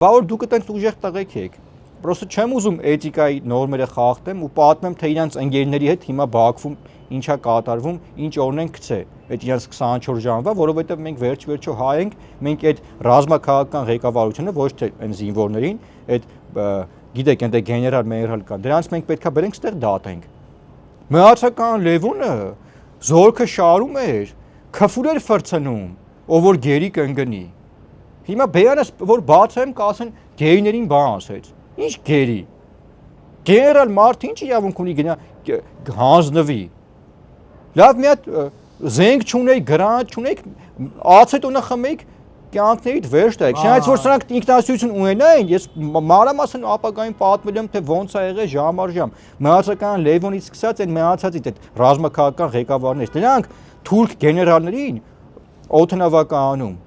Բա որ դուք այտենց ուժեղ տղեկ եք։ Պրոստը չեմ ուզում էթիկայի նորմերը խախտեմ ու պատմեմ, թե իրանց ընկերների հետ հիմա Բաքվում ինչա կատարվում, ինչ օրենք գցե այդ իրանց 24 ժամվա, որովհետև մենք վերջ-վերջո հայ ենք, մենք այդ ռազմաքաղաքական ղեկավարությունը ոչ թե այն զինվորներին, այդ գիտեք, այնտեղ գեներալ կան, դրանց մենք պետքա բերենք ստեղ դատենք։ Մահացական Լևոնը զորքը շարում էր, քֆուր էր ֆրցնում, ով որ գերի կընկնի։ Հիմա բերանս որ բացեմ կասեն գեյներին բան ասեց։ Ինչ գերի։ Գեներալ մարդ ինչ իրավունք ունի գնա հանձնվի։ Լավ մի հատ զենք չունեի, գրանտ չունեիք, ացետոնը խմեիք, կյանքներիդ վերջ տայիք։ Շնայց որ սրանք ինքնասություն ունենային, ես մանրամասն ապագային պատմել եմ, թե ոնց է եղել ժամ առ ժամ։ Մահացական Լևոնից սկսած այն մահացածից այդ ռազմաքաղաքական ղեկավարներից, դրանք թուրք գեներալներին օդանավականում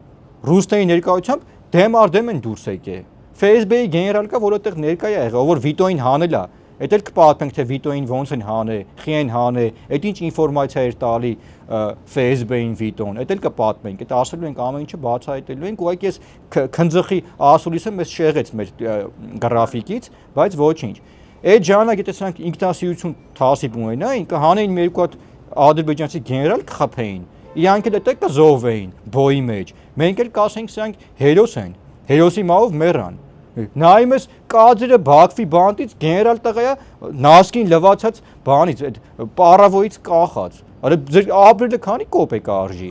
ռուսների ներկայությամբ դեմ առ դեմ են դուրս եկել։ FSB-ի գեներալ կա, որ այդտեղ ներկա է եղել, որ Վիտոին հանել է։ Էդ էլ կպատմենք, թե Վիտոին ոնց են հանել, խի են հանել, այդ ինչ ինֆորմացիա էր տալի FSB-ին Վիտոն, էդ էլ կպատմենք, այդ ասելու ենք ամեն ինչը բացահայտելու ենք, ուղղակի ես քնձխի ասուլիսը մեզ շեղեց մեր գրաֆիկից, բայց ոչինչ։ Այդ ժամանակ եթե սրանք ինքնասիրություն թասիբ ունենային, կհանեին մի երկու հատ ադրբեջանցի գեներալ կխփեին, իրանք էլ այդտեղ կզոհվեին բոյի մեջ։ Մենք էլ կասենք սրանք հերոս են, հերոսի մահով մեռան։ Նայում ես կադրը Բաքվի բանտից գեներալ տղայա նասկին լվացած բանից, այդ պարավոյից կախած։ Արա ձեր ապրելը քանի կոպեկ արժի։